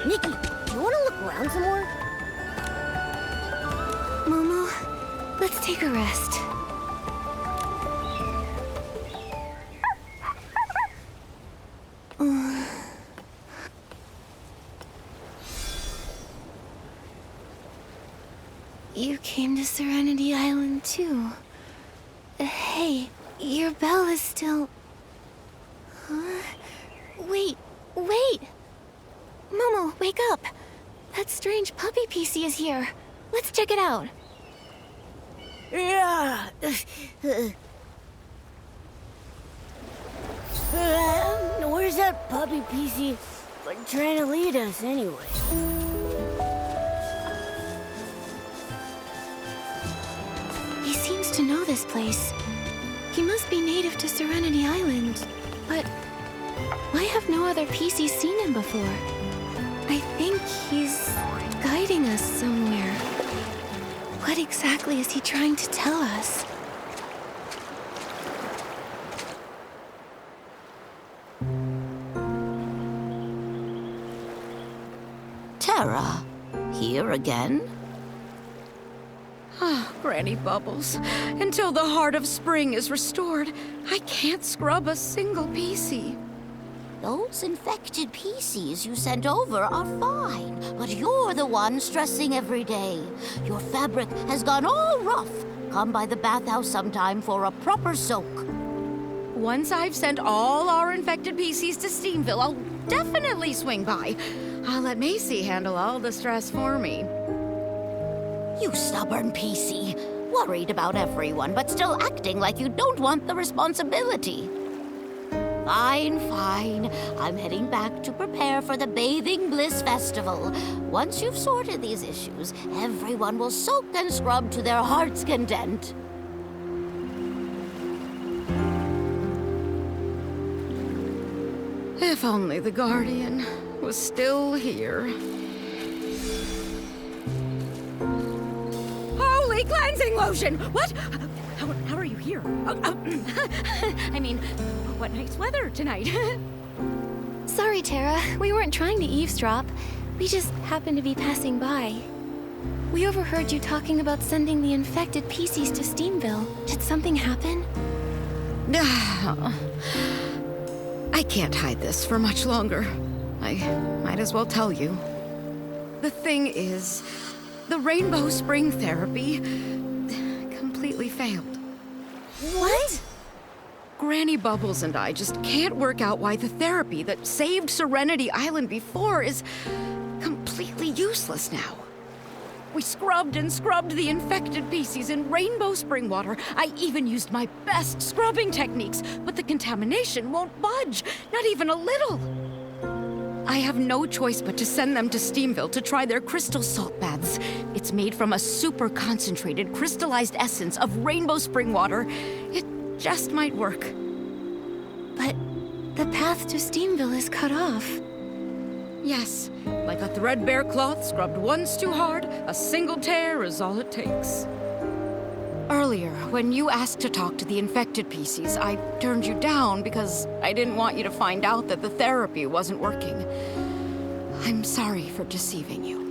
Nikki, do you want to look around some more? Momo, let's take a rest. You came to Serenity Island too. Hey, your bell is still... Huh? Wait! Momo, wake up! That strange puppy PC is here. Let's check it out. Yeah. Where's that puppy PC trying to lead us anyway? He seems to know this place. He must be native to Serenity Island. But why have no other PCs seen him before? I think he's guiding us somewhere. What exactly is he trying to tell us? Terra, here again? Ah, Granny Bubbles. Until the heart of spring is restored, I can't scrub a single PC. Those infected PCs you sent over are fine, but you're the one stressing every day. Your fabric has gone all rough. Come by the bathhouse sometime for a proper soak. Once I've sent all our infected PCs to Steamville, I'll definitely swing by. I'll let Macy handle all the stress for me. You stubborn PC. Worried about everyone, but still acting like you don't want the responsibility. Fine. I'm heading back to prepare for the Bathing Bliss Festival. Once you've sorted these issues, everyone will soak and scrub to their heart's content. If only the Guardian was still here. Holy cleansing lotion! What? How are you here? I mean, what nice weather tonight. Sorry, Terra. We weren't trying to eavesdrop. We just happened to be passing by. We overheard you talking about sending the infected PCs to Steamville. Did something happen? I can't hide this for much longer. I might as well tell you. The thing is, the Rainbow Spring therapy completely failed. What? Granny Bubbles and I just can't work out why the therapy that saved Serenity Island before is completely useless now. We scrubbed and scrubbed the infected PCs in Rainbow Spring water. I even used my best scrubbing techniques, but the contamination won't budge, not even a little. I have no choice but to send them to Steamville to try their crystal salt baths. It's made from a super concentrated crystallized essence of Rainbow Spring water. It just might work. But the path to Steamville is cut off. Yes, like a threadbare cloth scrubbed once too hard, a single tear is all it takes. Earlier, when you asked to talk to the infected PCs, I turned you down because I didn't want you to find out that the therapy wasn't working. I'm sorry for deceiving you.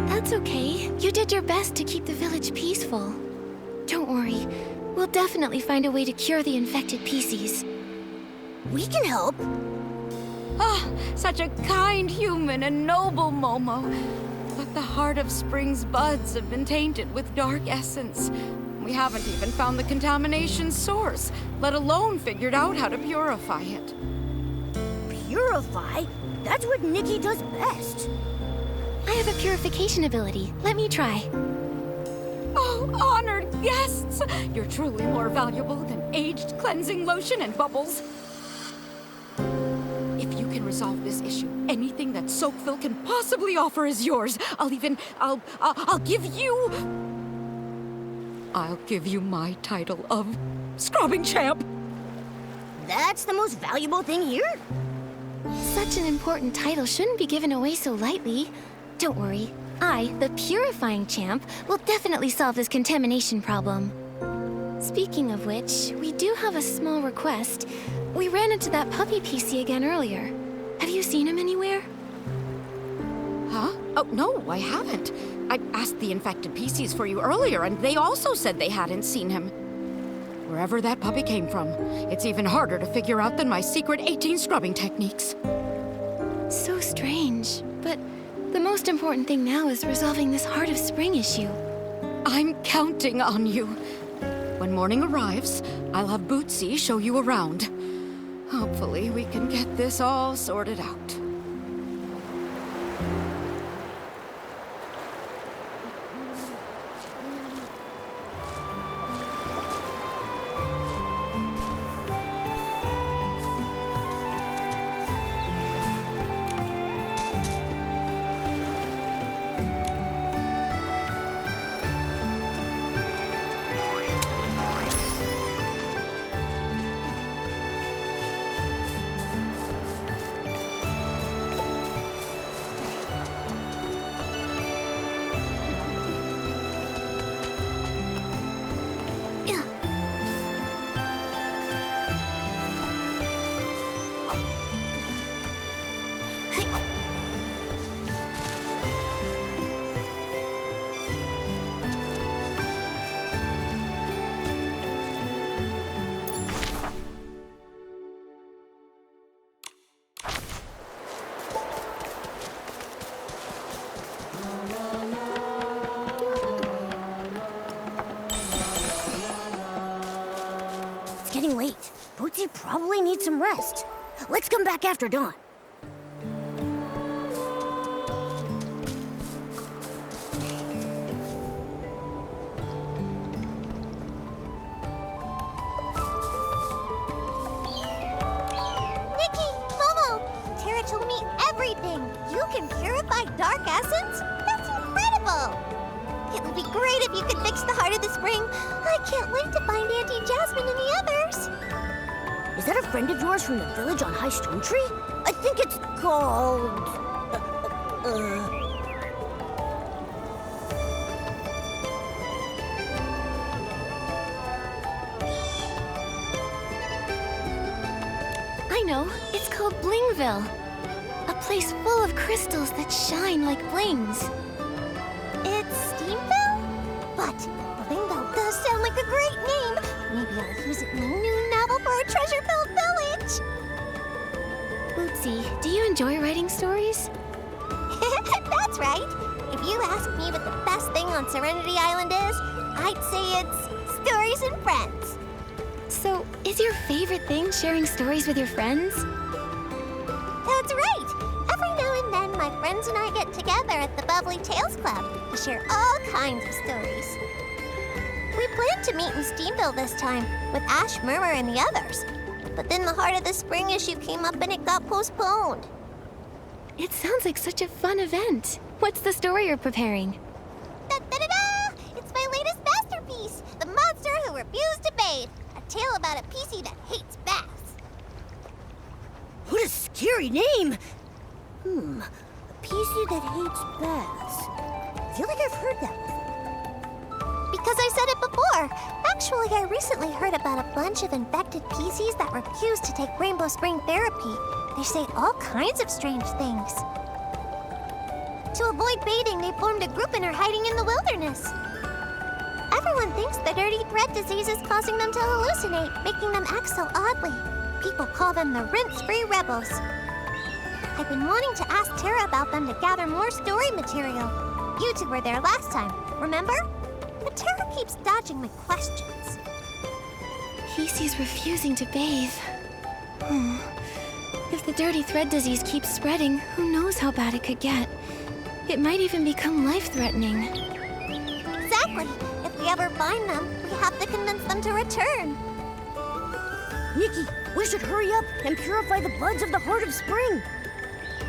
That's okay. You did your best to keep the village peaceful. Don't worry. We'll definitely find a way to cure the infected PCs. We can help. Ah, such a kind human and noble Momo. But the heart of Spring's buds have been tainted with dark essence. We haven't even found the contamination source, let alone figured out how to purify it. Purify? That's what Nikki does best. I have a purification ability. Let me try. Oh, honored guests! You're truly more valuable than aged cleansing lotion and bubbles. If you can resolve this issue, anything that Soakville can possibly offer is yours. I'll give you my title of Scrubbing Champ. That's the most valuable thing here? Such an important title shouldn't be given away so lightly. Don't worry. I, the Purifying Champ, will definitely solve this contamination problem. Speaking of which, we do have a small request. We ran into that puppy PC again earlier. Have you seen him anywhere? Huh? Oh, no, I haven't. I asked the infected PCs for you earlier, and they also said they hadn't seen him. Wherever that puppy came from, it's even harder to figure out than my secret 18 scrubbing techniques. So strange. But the most important thing now is resolving this Heart of Spring issue. I'm counting on you. When morning arrives, I'll have Bootsy show you around. Hopefully, we can get this all sorted out. It's getting late. Bootsy probably needs some rest. Let's come back after dawn. Nikki, Momo, Terra told me everything. You can purify dark essence? That's incredible. It would be great if you could fix the Heart of the Spring. I can't wait to find Auntie Jasmine and the others. Is that a friend of yours from the village on High Stone Tree? I think it's called... I know. It's called Blingville. A place full of crystals that shine like blings. It's Steamville? But Blingville does sound like a great name. Maybe I'll use it in my new novel for a treasure-filled village. Bootsy, do you enjoy writing stories? That's right. If you ask me what the best thing on Serenity Island is, I'd say it's stories and friends. So, is your favorite thing sharing stories with your friends? That's right. Every now and then, my friends and I get together at the Bubbly Tales Club to share all kinds of stories. We planned to meet in Steamville this time with Ash, Murmur, and the others. But then the Heart of the Spring issue came up and it got postponed. It sounds like such a fun event. What's the story you're preparing? Da-da-da-da! It's my latest masterpiece, The Monster Who Refused to Bathe. A tale about a PC that hates baths. What a scary name! A PC that hates baths. I feel like I've heard that before. Because I said it before. Actually, I recently heard about a bunch of infected PCs that refuse to take Rainbow Spring therapy. They say all kinds of strange things. To avoid bathing, they formed a group and are hiding in the wilderness. Everyone thinks the dirty thread disease is causing them to hallucinate, making them act so oddly. People call them the rinse-free rebels. I've been wanting to ask Terra about them to gather more story material. You two were there last time, remember? But Terra keeps dodging my questions. PC's refusing to bathe. If the dirty thread disease keeps spreading, who knows how bad it could get. It might even become life-threatening. Exactly. If we ever find them, we have to convince them to return. Nikki, we should hurry up and purify the buds of the Heart of Spring.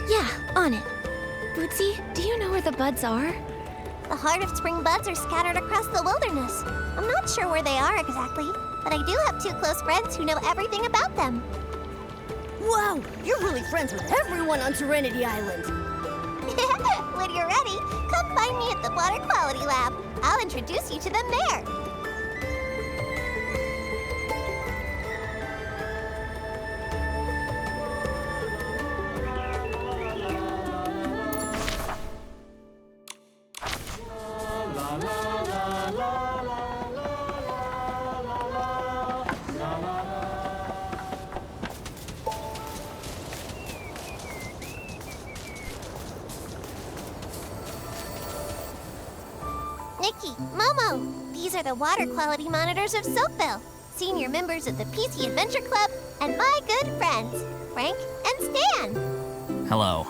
Yeah, on it. Bootsy, do you know where the buds are? The Heart of Spring buds are scattered across the wilderness. I'm not sure where they are exactly, but I do have 2 close friends who know everything about them. Wow, you're really friends with everyone on Serenity Island. When you're ready, come find me at the Water Quality Lab. I'll introduce you to them there. Nikki, Momo, these are the water quality monitors of Soapville, senior members of the PC Adventure Club, and my good friends, Frank and Stan. Hello.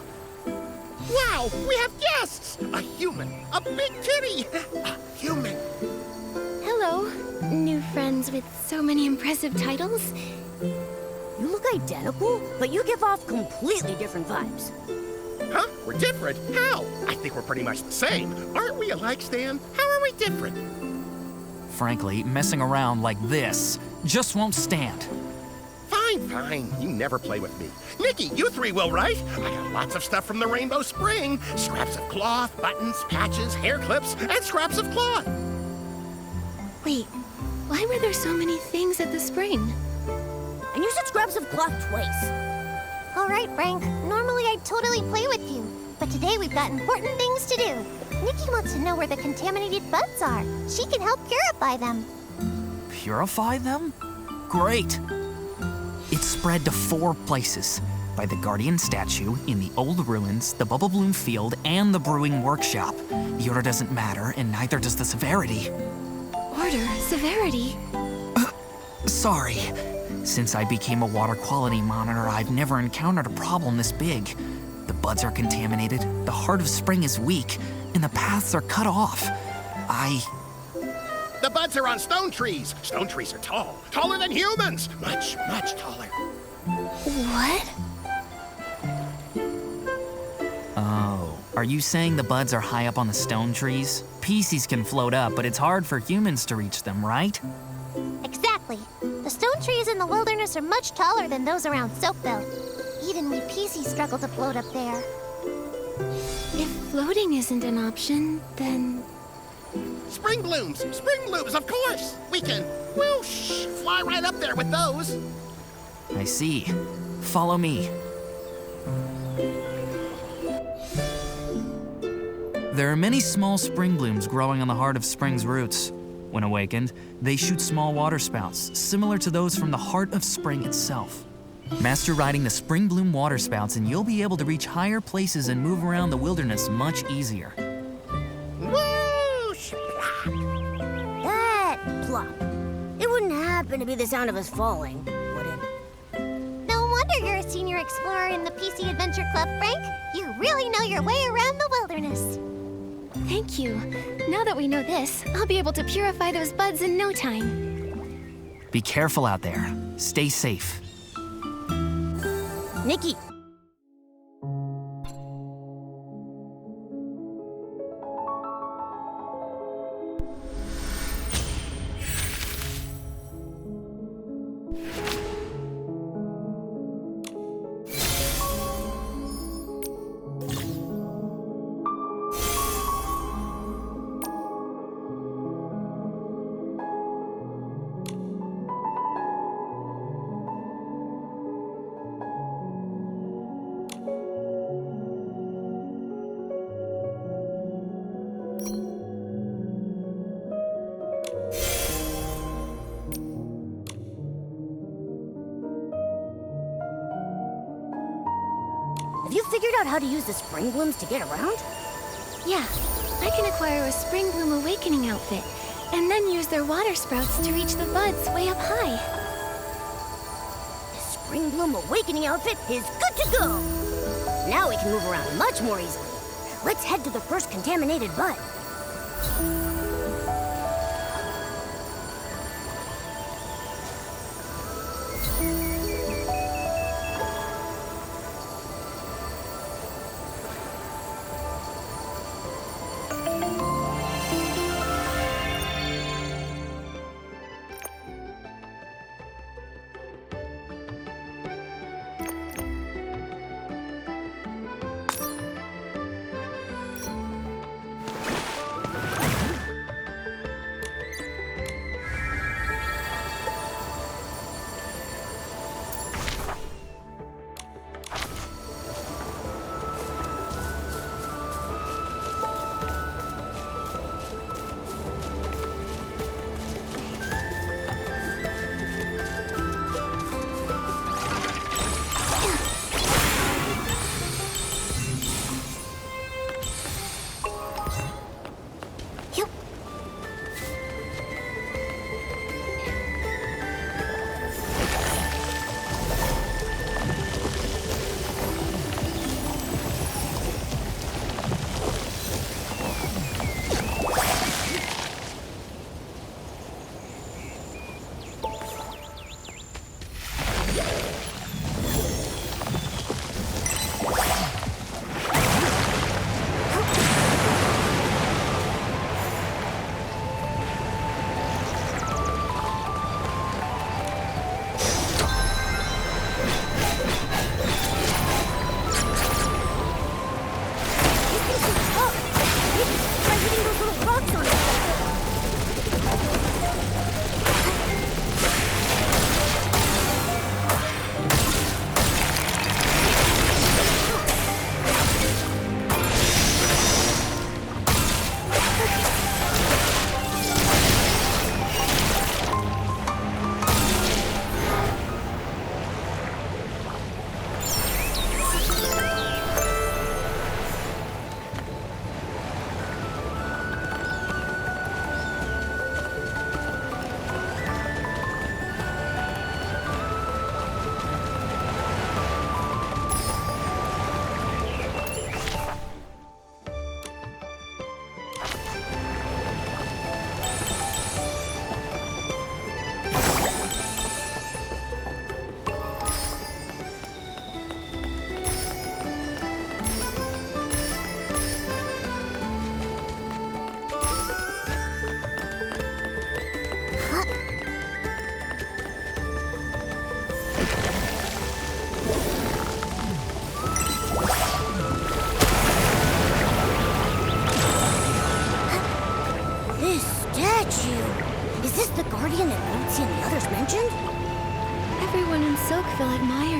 Wow, we have guests! A human, a big kitty, a human. Hello, new friends with so many impressive titles. You look identical, but you give off completely different vibes. Huh? We're different? How? I think we're pretty much the same. Aren't we alike, Stan? How are we different? Frankly, messing around like this just won't stand. Fine. You never play with me. Nikki, you three will, right? I got lots of stuff from the Rainbow Spring. Scraps of cloth, buttons, patches, hair clips, and scraps of cloth. Wait, why were there so many things at the spring? And you said scraps of cloth twice. All right, Frank, normally I'd totally play with you, but today we've got important things to do. Nikki wants to know where the contaminated buds are. She can help purify them. Purify them? Great. It's spread to 4 places. By the Guardian statue, in the old ruins, the Bubble Bloom field, and the brewing workshop. The order doesn't matter, and neither does the severity. Order, severity. Sorry. Since I became a water quality monitor, I've never encountered a problem this big. The buds are contaminated, the heart of spring is weak, and the paths are cut off. The buds are on stone trees. Stone trees are tall. Taller than humans. Much taller. What? Oh, are you saying the buds are high up on the stone trees? PCs can float up, but it's hard for humans to reach them, right? Exactly. The stone trees in the wilderness are much taller than those around Soapville. Even we PCs struggle to float up there. If floating isn't an option, then... Spring blooms, of course. We can, whoosh, fly right up there with those. I see. Follow me. There are many small spring blooms growing on the heart of spring's roots. When awakened, they shoot small water spouts, similar to those from the heart of spring itself. Master riding the spring bloom water spouts and you'll be able to reach higher places and move around the wilderness much easier. Whoosh! That plop. It wouldn't happen to be the sound of us falling, would it? No wonder you're a senior explorer in the PC Adventure Club, Frank. You really know your way around the wilderness. Thank you. Now that we know this, I'll be able to purify those buds in no time. Be careful out there. Stay safe. Nikki. Have you figured out how to use the spring blooms to get around? Yeah, I can acquire a Spring Bloom Awakening outfit, and then use their water sprouts to reach the buds way up high. The Spring Bloom Awakening outfit is good to go! Now we can move around much more easily. Let's head to the first contaminated bud.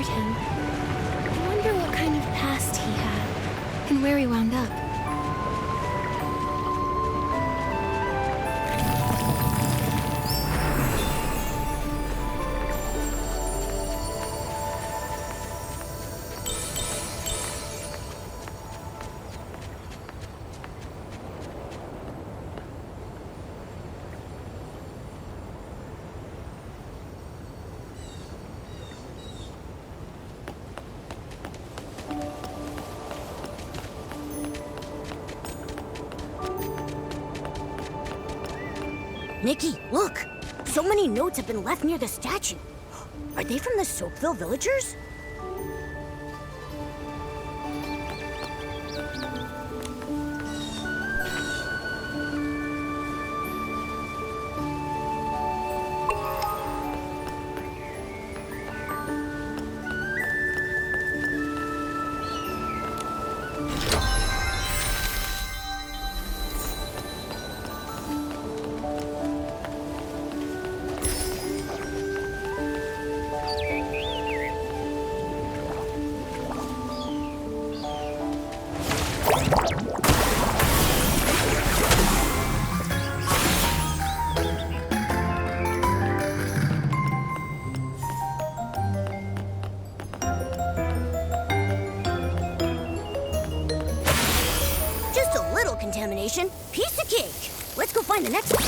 hurt him. I wonder what kind of past he had, and where he wound up. Nikki, look! So many notes have been left near the statue. Are they from the Soapville villagers? Just a little contamination. Piece of cake. Let's go find the next one.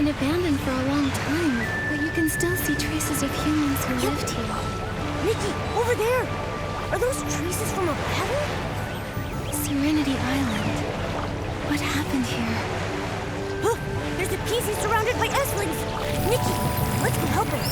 been abandoned for a long time, but you can still see traces of humans who lived here. Nikki, over there! Are those traces from a battle? Serenity Island. What happened here? Huh, there's a PC surrounded by S-Lings! Nikki, let's go help him!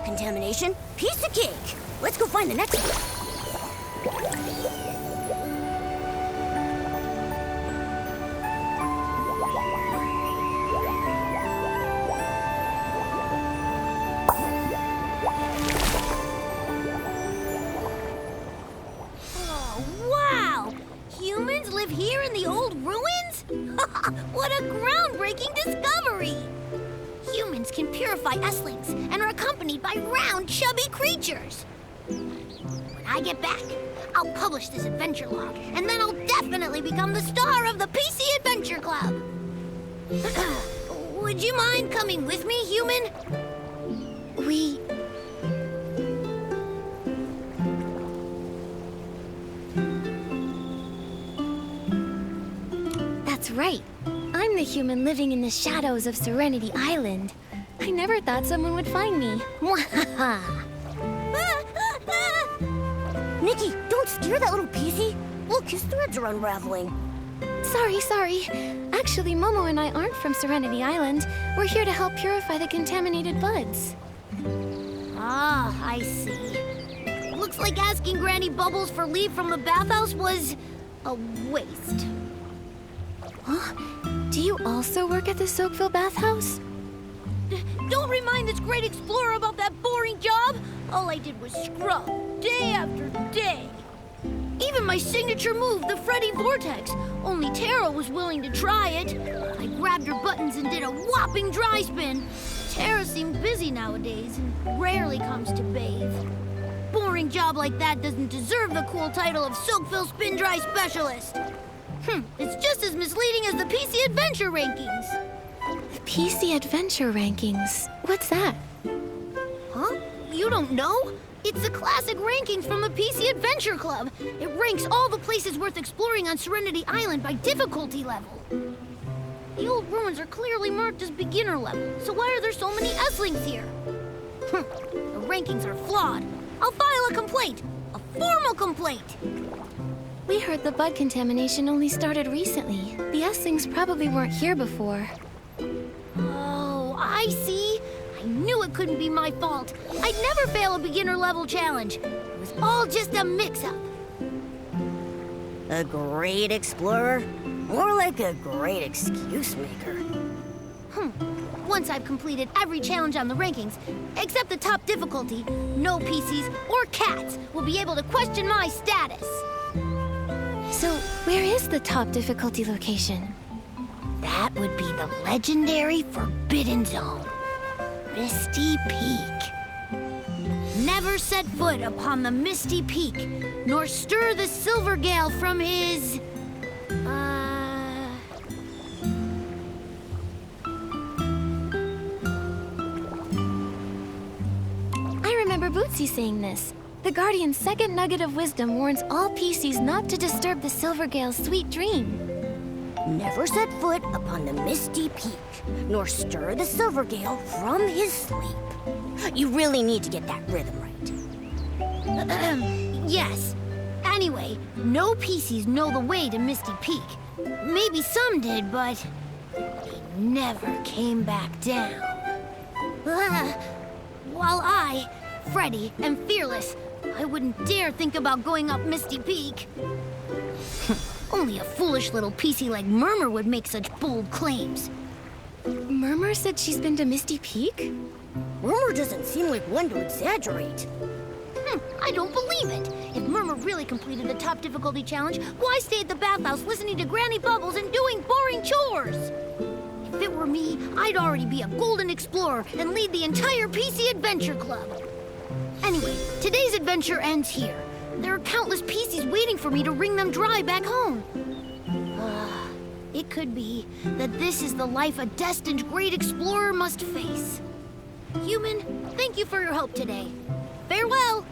Contamination. Piece of cake. Let's go find the next one. Oh, wow! Humans live here in the old ruins? What a groundbreaking discovery! Humans can purify S-Lings and are accompanied by round, chubby creatures. When I get back, I'll publish this adventure log, and then I'll definitely become the star of the PC Adventure Club. Would you mind coming with me, human? That's right. I'm the human living in the shadows of Serenity Island. I never thought someone would find me. Nikki, don't scare that little PC. Look, his threads are unraveling. Sorry. Actually, Momo and I aren't from Serenity Island. We're here to help purify the contaminated buds. Ah, I see. Looks like asking Granny Bubbles for leave from the bathhouse was a waste. Huh? Do you also work at the Soakville bathhouse? Don't remind this great explorer about that boring job. All I did was scrub, day after day. Even my signature move, the Freddy Vortex. Only Tara was willing to try it. I grabbed her buttons and did a whopping dry spin. Tara seemed busy nowadays and rarely comes to bathe. Boring job like that doesn't deserve the cool title of Soakville Spin Dry Specialist. It's just as misleading as the PC Adventure Rankings. The PC Adventure Rankings? What's that? Huh? You don't know? It's the classic rankings from the PC Adventure Club. It ranks all the places worth exploring on Serenity Island by difficulty level. The old ruins are clearly marked as beginner level, so why are there so many S-Lings here? The rankings are flawed. I'll file a complaint. A formal complaint. We heard the bud contamination only started recently. The S-Lings probably weren't here before. Oh, I see. I knew it couldn't be my fault. I'd never fail a beginner level challenge. It was all just a mix-up. A great explorer? More like a great excuse maker. Once I've completed every challenge on the rankings, except the top difficulty, no PCs or cats will be able to question my status. So, where is the top difficulty location? That would be the legendary Forbidden Zone, Misty Peak. Never set foot upon the Misty Peak, nor stir the Silvergale from his... I remember Bootsy saying this. The Guardian's second nugget of wisdom warns all PCs not to disturb the Silvergale's sweet dream. Never set foot upon the Misty Peak, nor stir the Silvergale from his sleep. You really need to get that rhythm right. Yes. Anyway, no PCs know the way to Misty Peak. Maybe some did, but they never came back down. While I, Freddy, am fearless, I wouldn't dare think about going up Misty Peak. Only a foolish little PC like Murmur would make such bold claims. Murmur said she's been to Misty Peak? Murmur doesn't seem like one to exaggerate. I don't believe it. If Murmur really completed the top difficulty challenge, why stay at the bathhouse listening to Granny Bubbles and doing boring chores? If it were me, I'd already be a golden explorer and lead the entire PC Adventure Club. Anyway, today's adventure ends here. There are countless PCs waiting for me to wring them dry back home. It could be that this is the life a destined great explorer must face. Human, thank you for your help today. Farewell!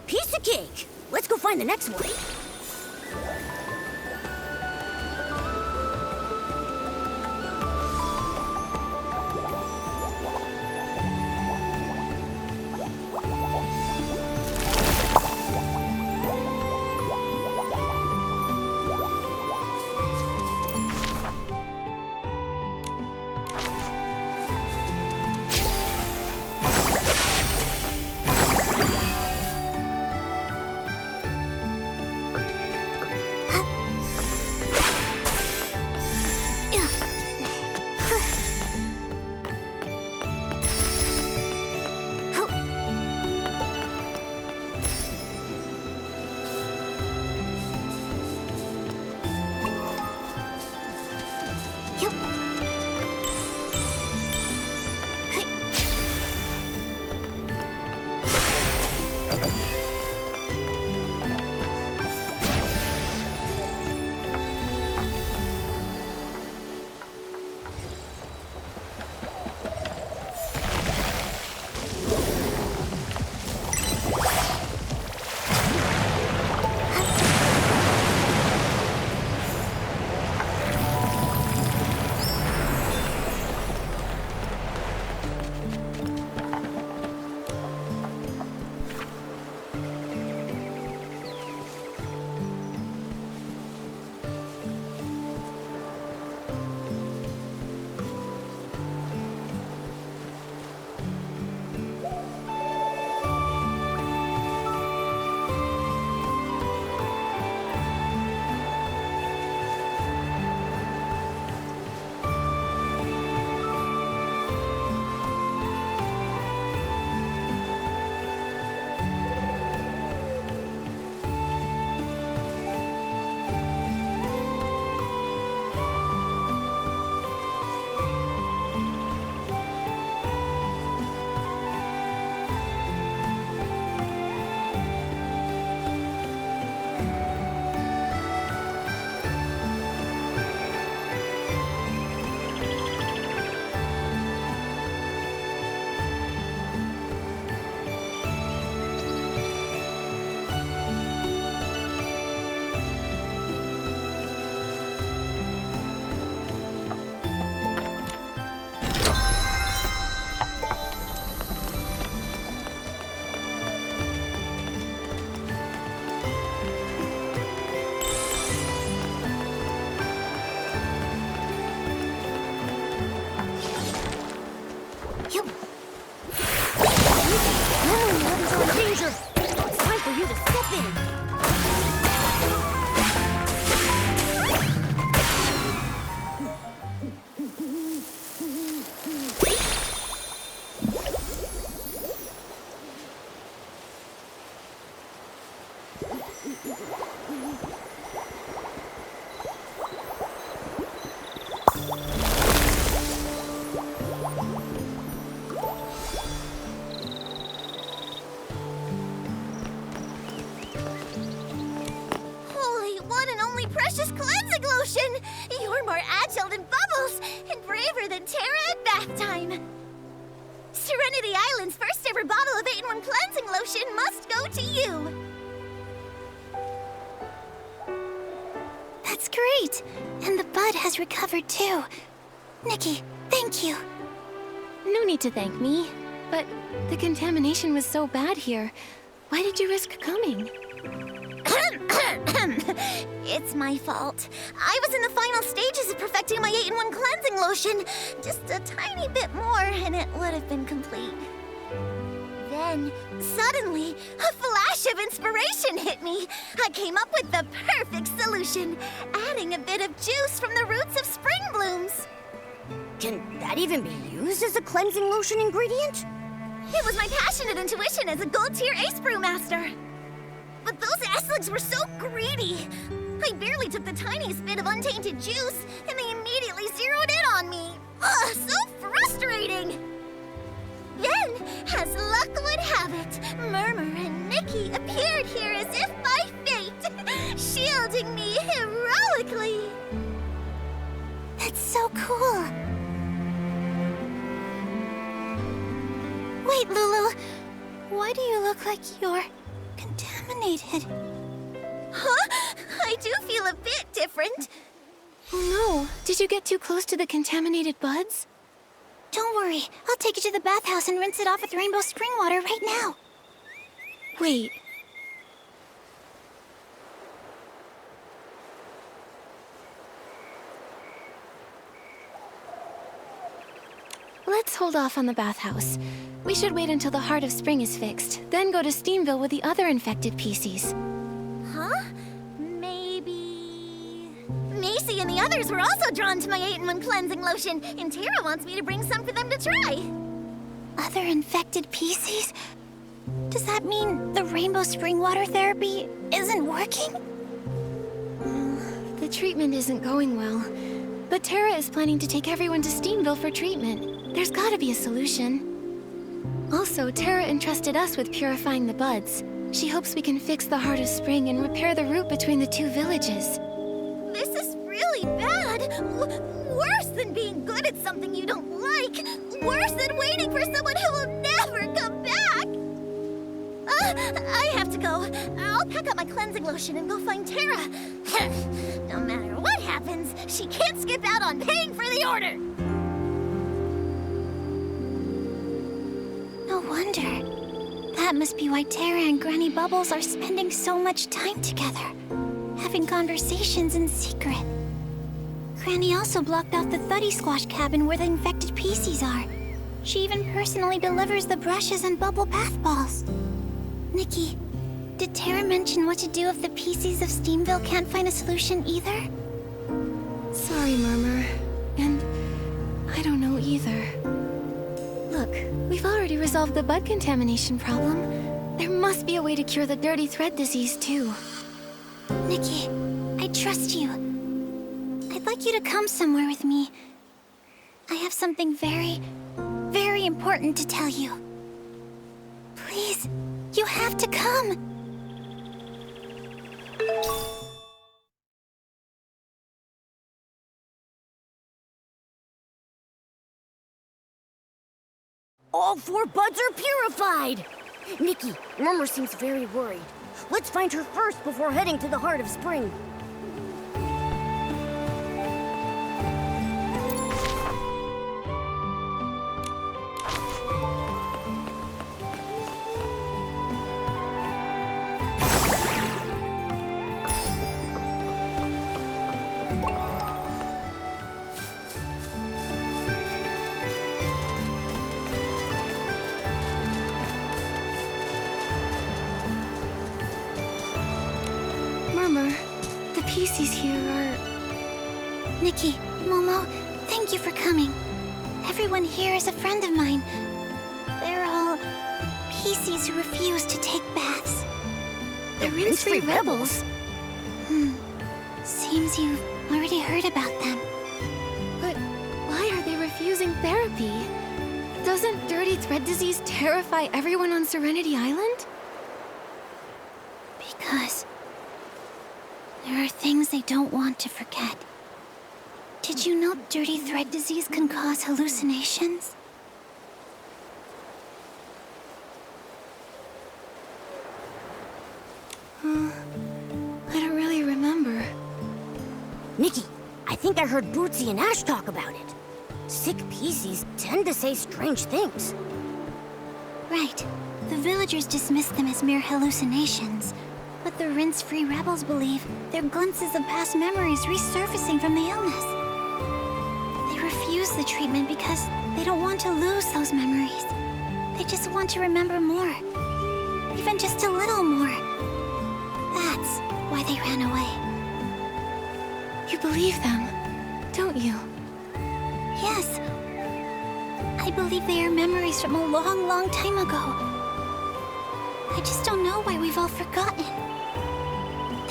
Piece of cake. Let's go find the next one. Holy one and only precious cleansing lotion! You're more agile than Bubbles and braver than Terra at bath time. Serenity Island's first ever bottle of 8-in-1 cleansing lotion must go to you. That's great! And the bud has recovered too. Nikki, thank you. No need to thank me. But the contamination was so bad here. Why did you risk coming? It's my fault. I was in the final stages of perfecting my 8-in-1 cleansing lotion. Just a tiny bit more and it would have been complete. Then, suddenly, a flash of inspiration hit me. I came up with the perfect solution, adding a bit of juice from the roots of spring blooms. Can that even be used as a cleansing lotion ingredient? It was my passionate intuition as a gold-tier ace brewmaster. But those Esligs were so greedy. I barely took the tiniest bit of untainted juice, and they immediately zeroed in on me. Ugh, so frustrating! Then, as luck would have it, Murmur and Nikki appeared here as if by fate, shielding me heroically. That's so cool. Wait, Lulu. Why do you look like you're contaminated? Huh? I do feel a bit different. Oh no. Did you get too close to the contaminated buds? Don't worry. I'll take you to the bathhouse and rinse it off with rainbow spring water right now. Wait. Let's hold off on the bathhouse. We should wait until the Heart of Spring is fixed, then go to Steamville with the other infected PCs. Huh? Maybe... Macy and the others were also drawn to my 8-in-1 cleansing lotion, and Tara wants me to bring some for them to try. Other infected PCs? Does that mean the rainbow spring water therapy isn't working? The treatment isn't going well. But Tara is planning to take everyone to Steamville for treatment. There's gotta be a solution. Also, Terra entrusted us with purifying the buds. She hopes we can fix the Heart of Spring and repair the route between the two villages. This is really bad. Worse than being good at something you don't like. Worse than waiting for someone who will never come back. I have to go. I'll pack up my cleansing lotion and go find Terra. No matter what happens, she can't skip out on paying for the order. No wonder. That must be why Terra and Granny Bubbles are spending so much time together, having conversations in secret. Granny also blocked off the Thuddy Squash cabin where the infected PCs are. She even personally delivers the brushes and bubble bath balls. Nikki, did Terra mention what to do if the PCs of Steamville can't find a solution either? Sorry, Murmur. And I don't know either. Look, we've already resolved the bud contamination problem. There must be a way to cure the dirty thread disease, too. Nikki, I trust you. I'd like you to come somewhere with me. I have something very, very important to tell you. Please, you have to come. All 4 buds are purified! Nikki, Murmur seems very worried. Let's find her first before heading to the Heart of Spring. The PCs here are... Nikki, Momo, thank you for coming. Everyone here is a friend of mine. They're all PCs who refuse to take baths. The rinse-free rebels? Seems you've already heard about them. But why are they refusing therapy? Doesn't dirty thread disease terrify everyone on Serenity Island? Because there are things they don't want to forget. Did you know dirty thread disease can cause hallucinations? I don't really remember. Nikki, I think I heard Bootsy and Ash talk about it. Sick PCs tend to say strange things. Right. The villagers dismiss them as mere hallucinations. But the rinse-free rebels believe they're glimpses of past memories resurfacing from the illness. They refuse the treatment because they don't want to lose those memories. They just want to remember more. Even just a little more. That's why they ran away. You believe them, don't you? Yes. I believe they are memories from a long, long time ago. I just don't know why we've all forgotten.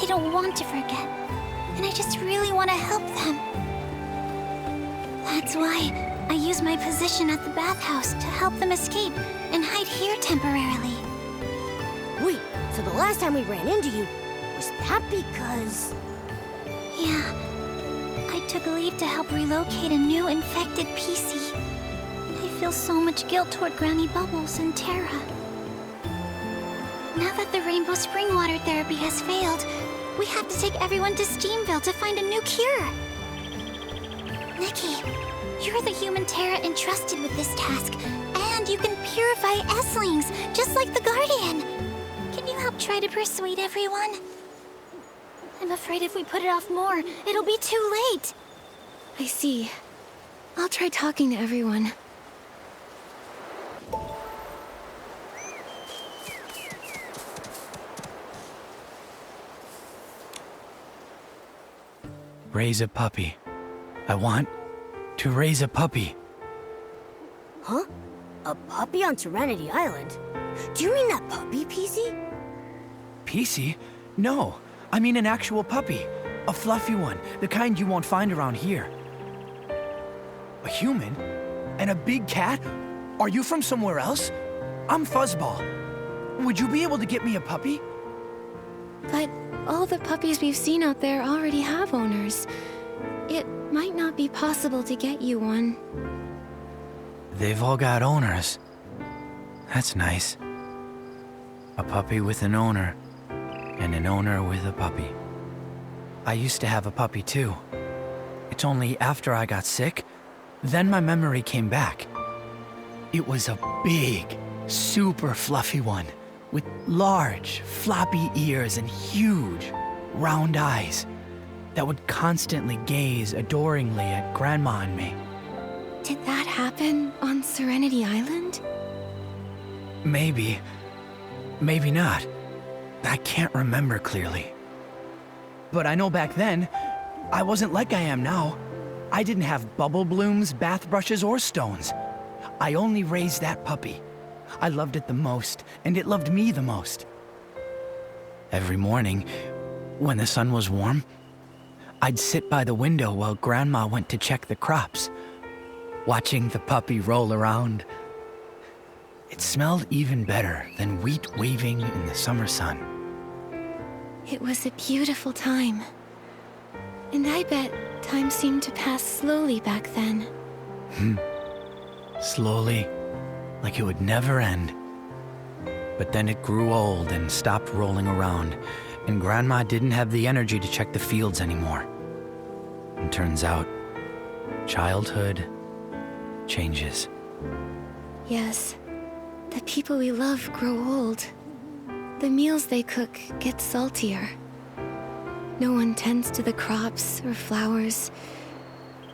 They don't want to forget, and I just really want to help them. That's why I use my position at the bathhouse to help them escape and hide here temporarily. Wait, so the last time we ran into you, was that because... Yeah, I took leave to help relocate a new infected PC. I feel so much guilt toward Granny Bubbles and Terra. Now that the Rainbow Spring water therapy has failed, we have to take everyone to Steamville to find a new cure. Nikki, you're the human Terra entrusted with this task, and you can purify Esslings, just like the Guardian. Can you help try to persuade everyone? I'm afraid if we put it off more, it'll be too late. I see. I'll try talking to everyone. Raise a puppy. I want to raise a puppy. Huh? A puppy on Serenity Island? Do you mean that puppy, PC? PC? No, I mean an actual puppy. A fluffy one, the kind you won't find around here. A human? And a big cat? Are you from somewhere else? I'm Fuzzball. Would you be able to get me a puppy? But all the puppies we've seen out there already have owners. It might not be possible to get you one. They've all got owners. That's nice. A puppy with an owner, and an owner with a puppy. I used to have a puppy too. It's only after I got sick, then my memory came back. It was a big, super fluffy one, with large, floppy ears and huge, round eyes that would constantly gaze adoringly at Grandma and me. Did that happen on Serenity Island? Maybe. Maybe not. I can't remember clearly. But I know back then, I wasn't like I am now. I didn't have bubble blooms, bath brushes, or stones. I only raised that puppy. I loved it the most, and it loved me the most. Every morning, when the sun was warm, I'd sit by the window while Grandma went to check the crops, watching the puppy roll around. It smelled even better than wheat waving in the summer sun. It was a beautiful time. And I bet time seemed to pass slowly back then. Slowly, like it would never end. But then it grew old and stopped rolling around, and Grandma didn't have the energy to check the fields anymore. And turns out, childhood changes. Yes, the people we love grow old. The meals they cook get saltier. No one tends to the crops or flowers,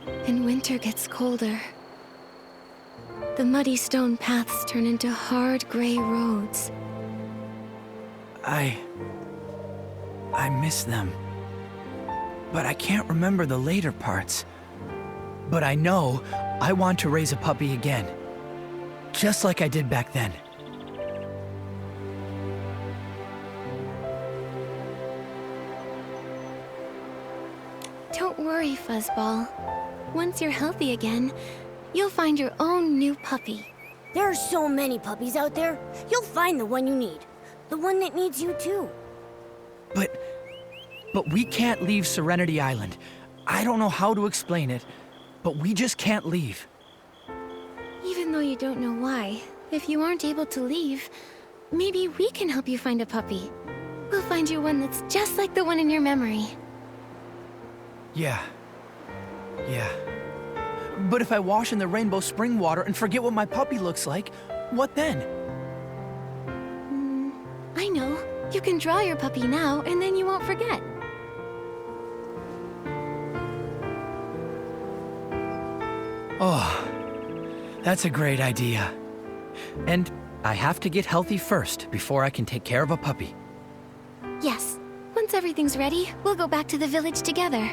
and winter gets colder. The muddy stone paths turn into hard gray roads. I miss them. But I can't remember the later parts. But I know I want to raise a puppy again. Just like I did back then. Don't worry, Fuzzball. Once you're healthy again, you'll find your own new puppy. There are so many puppies out there. You'll find the one you need. The one that needs you too. But we can't leave Serenity Island. I don't know how to explain it, but we just can't leave. Even though you don't know why, if you aren't able to leave, maybe we can help you find a puppy. We'll find you one that's just like the one in your memory. Yeah. But if I wash in the rainbow spring water and forget what my puppy looks like, what then? I know. You can draw your puppy now, and then you won't forget. Oh, that's a great idea. And I have to get healthy first before I can take care of a puppy. Yes. Once everything's ready, we'll go back to the village together.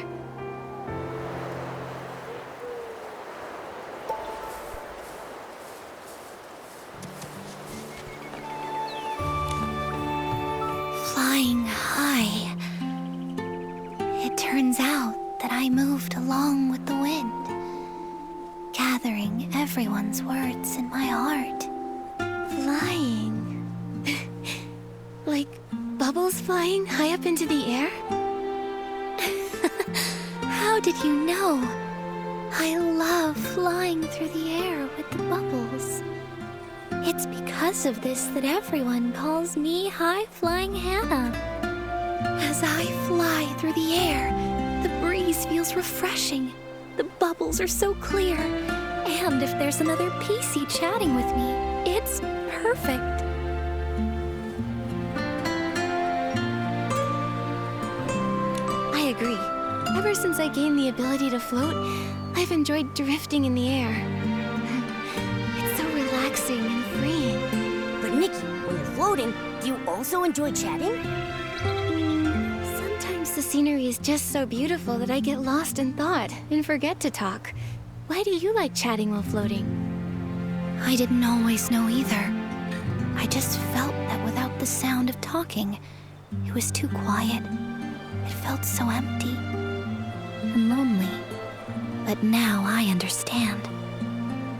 Flying high. It turns out that I moved along with the wind, gathering everyone's words in my heart. Flying. Like bubbles flying high up into the air? How did you know? I love flying through the air with the bubbles. It's because of this that everyone calls me High Flying Hannah. As I fly through the air, the breeze feels refreshing. The bubbles are so clear. And if there's another PC chatting with me, it's perfect. I agree. Ever since I gained the ability to float, I've enjoyed drifting in the air. It's so relaxing and freeing. But Nikki, when you're floating, do you also enjoy chatting? Sometimes the scenery is just so beautiful that I get lost in thought and forget to talk. Why do you like chatting while floating? I didn't always know either. I just felt that without the sound of talking, it was too quiet. It felt so empty and lonely. But now I understand.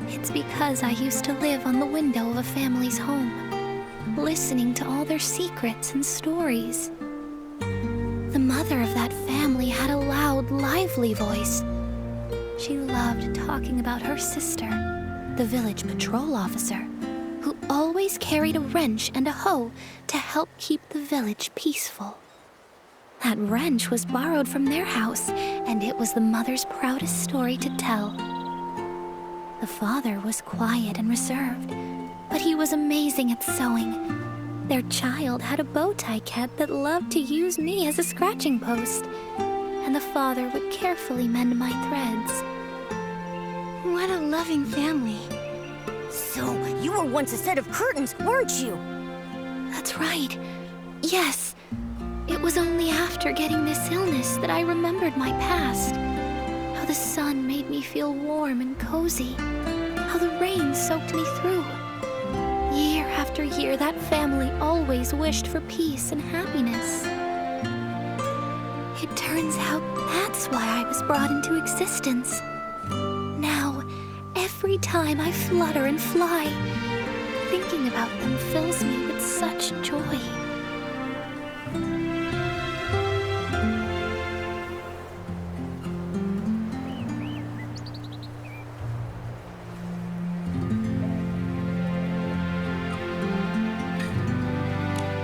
It's because I used to live on the window of a family's home, listening to all their secrets and stories. The mother of that family had a loud, lively voice. She loved talking about her sister, the village patrol officer, who always carried a wrench and a hoe to help keep the village peaceful. That wrench was borrowed from their house, and it was the mother's proudest story to tell. The father was quiet and reserved, but he was amazing at sewing. Their child had a bow tie cat that loved to use me as a scratching post, and the father would carefully mend my threads. What a loving family. So, you were once a set of curtains, weren't you? That's right. Yes. It was only after getting this illness that I remembered my past. How the sun made me feel warm and cozy. How the rain soaked me through. Year after year, that family always wished for peace and happiness. It turns out that's why I was brought into existence. Now, every time I flutter and fly, thinking about them fills me with such joy.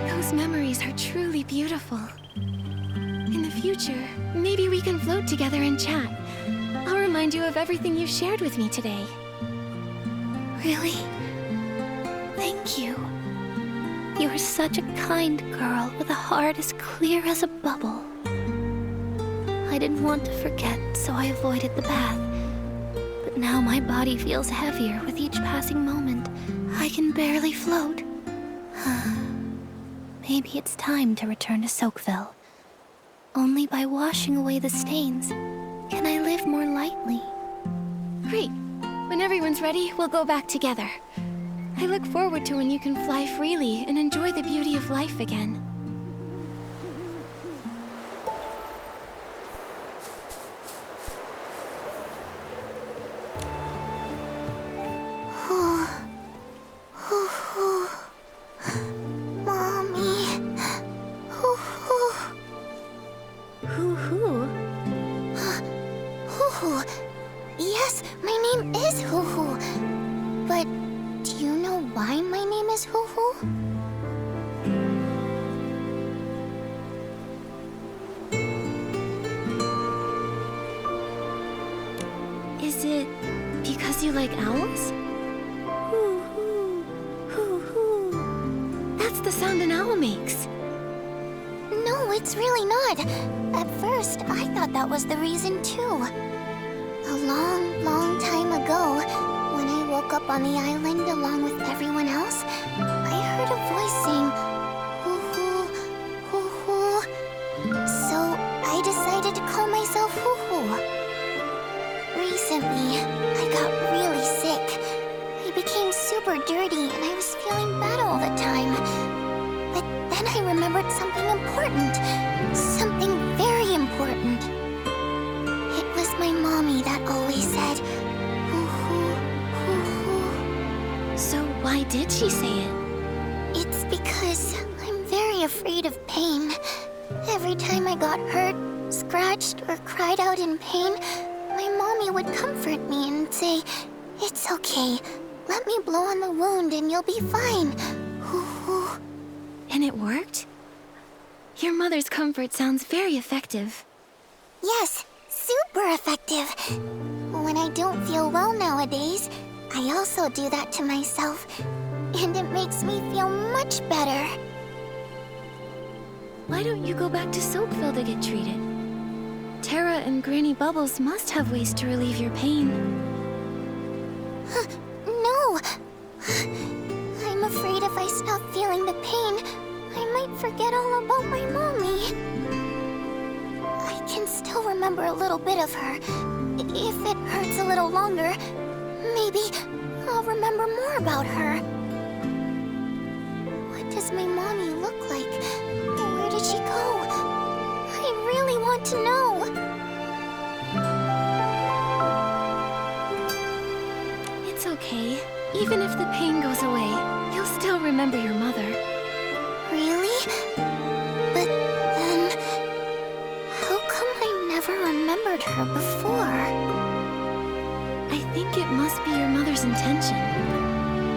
Those memories are truly beautiful. In the future, maybe we can float together and chat. I'll remind you of everything you shared with me today. Really? Thank you. You're such a kind girl with a heart as clear as a bubble. I didn't want to forget, so I avoided the bath. But now my body feels heavier with each passing moment. I can barely float. Maybe it's time to return to Soakville. Only by washing away the stains can I live more lightly. Great. When everyone's ready, we'll go back together. I look forward to when you can fly freely and enjoy the beauty of life again. Mommy. Hoo-hoo. Hoo-hoo. Yes, my name is Hoo-hoo. But do you know why my name is Hoo-hoo? Is it because you like owls? Hoo-hoo. Hoo-hoo. That's the sound an owl makes. No, it's really not. At first, I thought that was the reason too. A long, long time ago, when I woke up on the island along with everyone else, I heard a voice saying, hoo-hoo, hoo-hoo. So I decided to call myself Hoo-hoo. Recently, I got really sick. I became super dirty and I was feeling bad all the time. But then I remembered something important. Something very important. It was my mommy that always said, hoo-hoo, hoo-hoo. So why did she say it? It's because I'm very afraid of pain. Every time I got hurt, scratched, or cried out in pain, my mommy would comfort me and say, "It's okay. Let me blow on the wound and you'll be fine." Hoo-hoo. And it worked? Your mother's comfort sounds very effective. Yes, super effective. When I don't feel well nowadays, I also do that to myself, and it makes me feel much better. Why don't you go back to Soakville to get treated? Terra and Granny Bubbles must have ways to relieve your pain. No! I'm afraid if I stop feeling the pain, I might forget all about my mommy. I can still remember a little bit of her. If it hurts a little longer, maybe I'll remember more about her. What does my mommy look like? Where did she go? I really want to know. It's Even if the pain goes away, you'll still remember your mother. Really? But then, how come I never remembered her before? I think it must be your mother's intention.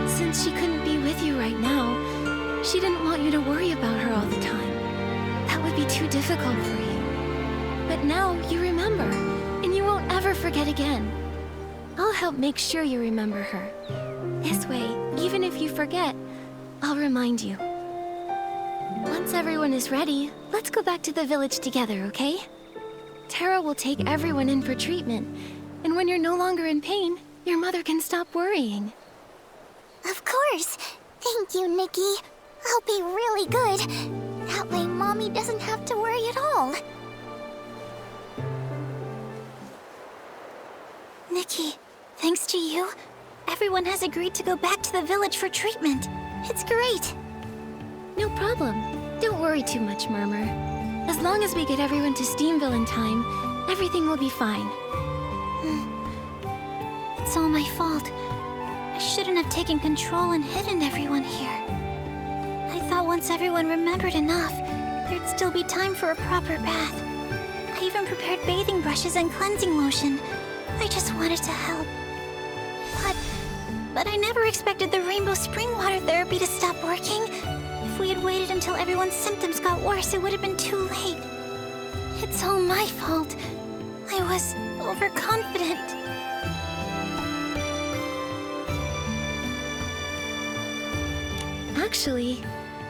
Since she couldn't be with you right now, she didn't want you to worry about her all the time. That would be too difficult for you. But now you remember, and you won't ever forget again. I'll help make sure you remember her. This way, even if you forget, I'll remind you. Once everyone is ready, let's go back to the village together, okay? Terra will take everyone in for treatment, and when you're no longer in pain, your mother can stop worrying. Of course. Thank you, Nikki. I'll be really good. That way Mommy doesn't have to worry at all. Nikki, thanks to you, everyone has agreed to go back to the village for treatment. It's great. No problem. Don't worry too much, Murmur. As long as we get everyone to Steamville in time, everything will be fine. It's all my fault. I shouldn't have taken control and hidden everyone here. I thought once everyone remembered enough, there'd still be time for a proper bath. I even prepared bathing brushes and cleansing lotion. I just wanted to help. But I never expected the Rainbow Spring Water Therapy to stop working. If we had waited until everyone's symptoms got worse, it would have been too late. It's all my fault. I was overconfident. Actually,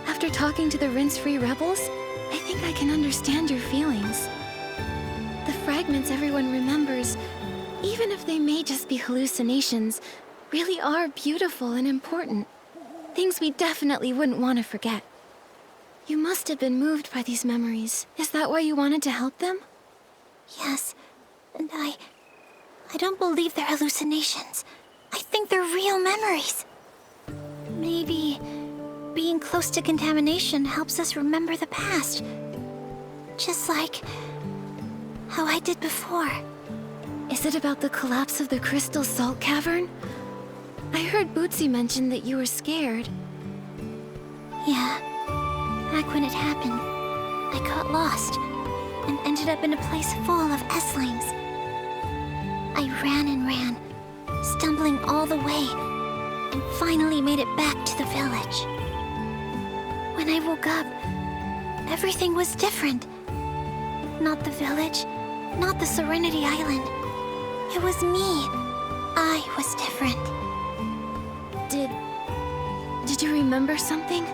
after talking to the Rinse-Free Rebels, I think I can understand your feelings. The fragments everyone remembers, even if they may just be hallucinations, really are beautiful and important. Things we definitely wouldn't want to forget. You must have been moved by these memories. Is that why you wanted to help them? Yes, and I don't believe they're hallucinations. I think they're real memories. Maybe being close to contamination helps us remember the past. Just like how I did before. Is it about the collapse of the Crystal Salt Cavern? I heard Bootsy mention that you were scared. Yeah. Back when it happened, I got lost and ended up in a place full of Esslings. I ran and ran, stumbling all the way, and finally made it back to the village. When I woke up, everything was different. Not the village, not the Serenity Island. It was me. I was different. Did you remember something?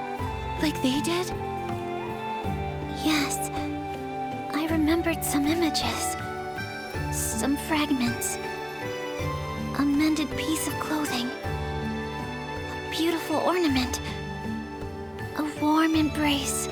Like they did? Yes. I remembered some images. Some fragments. A mended piece of clothing. A beautiful ornament. A warm embrace.